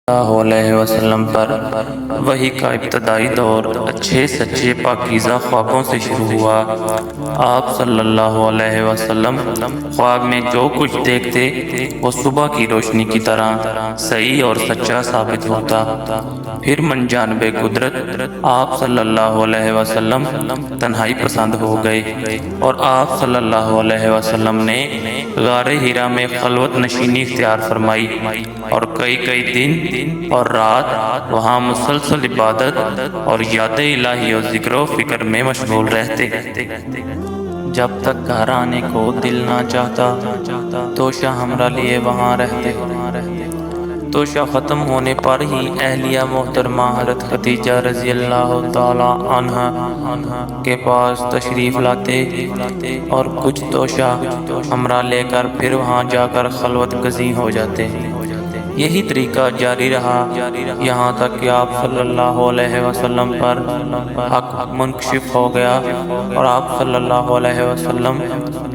सल्लल्लाहु अलैहि वसल्लम पर वही का इब्तदाई दौर अच्छे सच्चे पाकीज़ा ख्वाबों से शुरू हुआ। आप सल्लल्लाहु अलैहि वसल्लम ख्वाब में जो कुछ देखते वो सुबह की रोशनी की तरह सही और सच्चा साबित होता। फिर मनजानबे कुदरत आप सल्लल्लाहु अलैहि वसल्लम तन्हाई पसंद हो गए और आप सल्लल्लाहु अलैहि वसल्लम ने गारे हिरा में खलवत नशीनी इख्तियार फरमाई और कई दिन और रात वहाँ मुसलसल इबादत और याद इलाही और ज़िक्र फ़िक्र में मशगूल रहते। जब तक घर आने को दिल ना चाहता तो शाह हमरा लिए वहाँ रहते। तो शाह ख़त्म होने पर ही अहलिया मोहतरमा हज़रत खदीजा रज़ी अल्लाह ताला अन्हा के पास तशरीफ़ लाते और कुछ तोशा हमरा लेकर फिर वहाँ जाकर खलवत गज़ी हो जाते। यही तरीका जारी रहा यहाँ तक कि आप सल्लल्लाहु अलैहि वसल्लम पर हक मुनकशिफ हो गया और आप सल्लल्लाहु अलैहि वसल्लम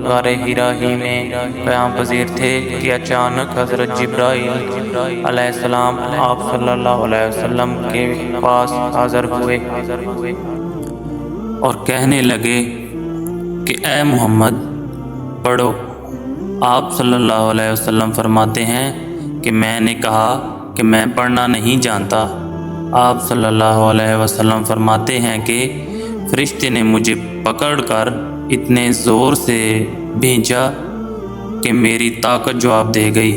गारे हिरा ही में क़याम पज़ीर थे कि अचानक हज़रत जिब्राईल अलैहिस्सलाम आप सल्लल्लाहु अलैहि वसल्लम के पास हाज़िर हुए और कहने लगे कि ए मोहम्मद पढ़ो। आप सल्लल्लाहु अलैहि वसल्लम फरमाते हैं कि मैंने कहा कि मैं पढ़ना नहीं जानता। आप सल्लल्लाहु अलैहि वसल्लम फरमाते हैं कि फरिश्ते ने मुझे पकड़कर इतने ज़ोर से भेजा कि मेरी ताकत जवाब दे गई।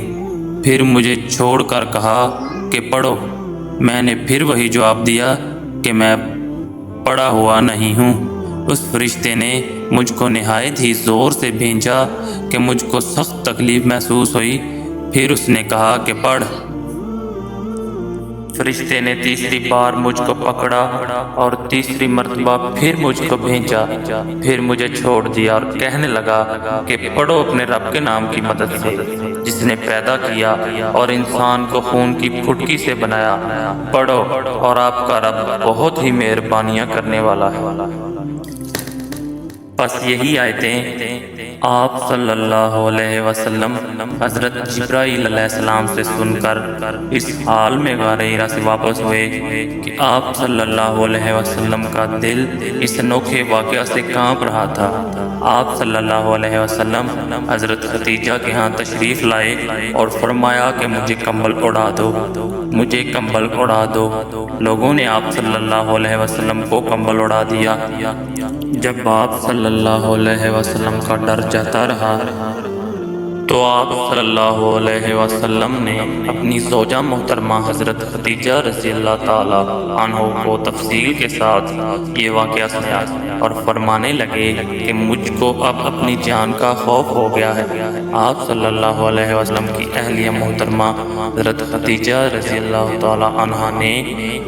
फिर मुझे छोड़कर कहा कि पढ़ो। मैंने फिर वही जवाब दिया कि मैं पढ़ा हुआ नहीं हूँ। उस फरिश्ते ने मुझको नहायत ही ज़ोर से भेजा कि मुझको सख्त तकलीफ़ महसूस हुई। फिर उसने कहा कि पढ़। फरिश्ते ने तीसरी बार मुझको पकड़ा और तीसरी मर्तबा फिर मुझको भेजा। फिर मुझे छोड़ दिया और कहने लगा कि पढ़ो अपने रब के नाम की मदद से जिसने पैदा किया और इंसान को खून की फुटकी से बनाया। पढ़ो और आपका रब बहुत ही मेहरबानियाँ करने वाला है। बस यही आयतें आप सल्लल्लाहु अलैहि वसल्लम हज़रत जिब्राईल अलैहिस्सलाम से सुनकर इस हाल में गारे हिरा से वापस हुए कि आप सल्लल्लाहु अलैहि वसल्लम का दिल इस अनोखे वाक़या से काँप रहा था। आप सल्लल्लाहु अलैहि वसल्लम हज़रत खदीजा के यहाँ तशरीफ़ लाए और फरमाया कि मुझे कंबल उड़ा दो, मुझे कंबल उड़ा दो। लोगों ने आप सल्लल्लाहु अलैहि वसल्लम को कंबल उड़ा दिया। जब आप सल्लल्लाहु अलैहि वसल्लम का डर जाता रहा तो आप सल्लल्लाहु अलैहि वसल्लम ने अपनी ज़ौजा मोहतरमा हज़रत खदीजा रज़ी अल्लाह ताला अन्हा को तफसील के साथ ये वाक़या सुनाया और फरमाने लगे कि मुझको अब अपनी जान का खौफ हो गया है। आप सल्लल्लाहु अलैहि वसल्लम की अहलिया मोहतरमा हज़रत खदीजा रज़ी अल्लाह ताला अन्हा ने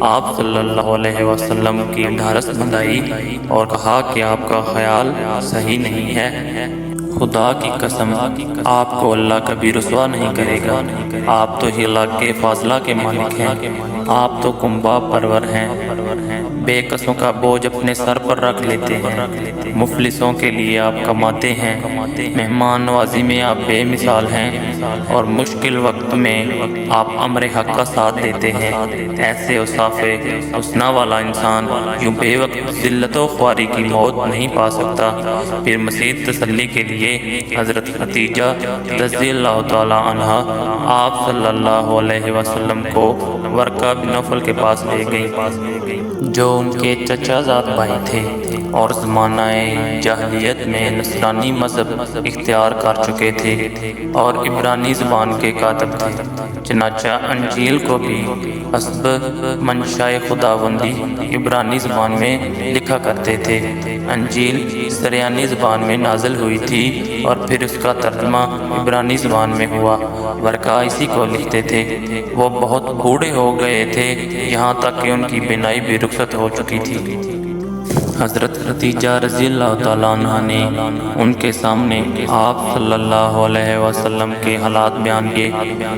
आप सल्लल्लाहु अलैहि वसल्लम की ढारस बंधाई और कहा कि आपका ख्याल सही नहीं है। खुदा की कसम आपको अल्लाह कभी रुसवा नहीं करेगा। आप तो हिला के फाजला के मालिक हैं। आप तो कुंबा परवर हैं। बेकसों का बोझ अपने सर पर रख लेते हैं। मुफलिसों के लिए आप कमाते हैं। मेहमान नवाजी में आप बेमिसाल हैं और मुश्किल वक्त में आप अमर हक का साथ देते हैं। ऐसे उसाफे हुस्ना वाला इंसान यूँ बेवक्त ज़िल्लत व ख्वारी की मौत नहीं पा सकता। फिर मज़ीद तसल्ली के लिए हज़रत खदीजा रज़ी अल्लाह ताला अन्हा आप सल्लल्लाहु अलैहि वसल्लम को वर्का बिन नौफल के पास ले गई जो उनके चचाज़ाद भाई थे और ज़मानाए जाहिलियत में नसरानी मज़हब इख्तियार कर चुके थे और इब्रानी ज़बान के कातिब थे। चनाचा अंजील को भी हस्ब मंशाए खुदावंदी इब्रानी ज़बान में लिखा करते थे। अंजील सरियानी ज़बान में नाज़िल हुई थी और फिर उसका तर्जुमा इब्रानी ज़बान में हुआ। वर्का इसी को लिखते थे। वो बहुत बूढ़े हो गए थे, यहाँ तक कि उनकी बिनाई भी रुखसत हो चुकी थी। حضرت خدیجہ رضی اللہ تعالیٰ عنہ نے ان کے سامنے آپ صلی اللہ علیہ وسلم کے حالات بیان کیے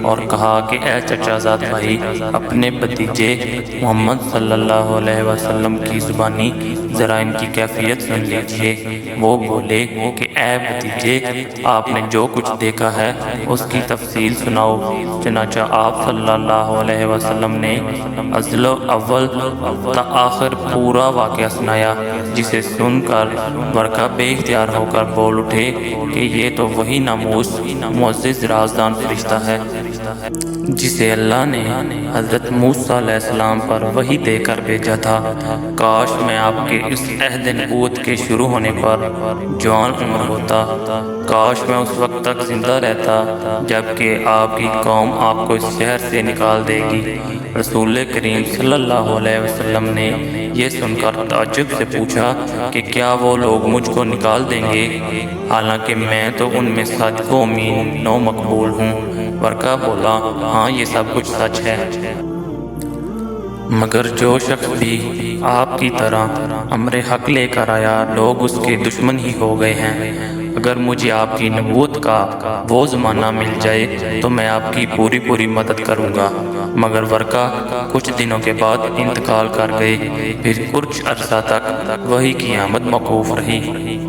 اور کہا کہ اے چچا زاد بھائی، اپنے بھتیجے محمد صلی اللہ علیہ وسلم کی زبانی ذرا ان کی کیفیت سن لیجئے۔ وہ بولے کہ اے بھتیجے، آپ نے جو کچھ دیکھا ہے اس کی تفصیل سناؤ۔ چنانچہ آپ صلی اللہ علیہ وسلم نے ازل اول تا آخر پورا واقعہ سنایا، جسے سن کر ورقہ بے اختیار ہو کر بول اٹھے کہ یہ تو وہی ناموس معزز رازدان فرشتہ ہے جسے اللہ نے حضرت موسیٰ علیہ السلام پر وحی دے کر بھیجا تھا۔ کاش میں آپ کے اس عہد نبوت کے شروع ہونے پر جوان عمر ہوتا، کاش میں اس وقت تک زندہ رہتا جبکہ آپ کی قوم آپ کو اس شہر سے نکال دے گی۔ رسول کریم صلی اللہ علیہ وسلم نے یہ سن کر تعجب سے پوچھا کہ کیا وہ لوگ مجھ کو نکال دیں گے، حالانکہ میں تو ان میں صادق و امین نو مقبول ہوں۔ ورقہ بولا، ہاں یہ سب کچھ سچ ہے، مگر جو شخص بھی آپ کی طرح امر حق لے کر آیا لوگ اس کے دشمن ہی ہو گئے ہیں۔ اگر مجھے آپ کی نبوت کا وہ زمانہ مل جائے تو میں آپ کی پوری مدد کروں گا۔ مگر ورقہ کچھ دنوں کے بعد انتقال کر گئے، پھر کچھ عرصہ تک وحی کی آمد موقوف رہی۔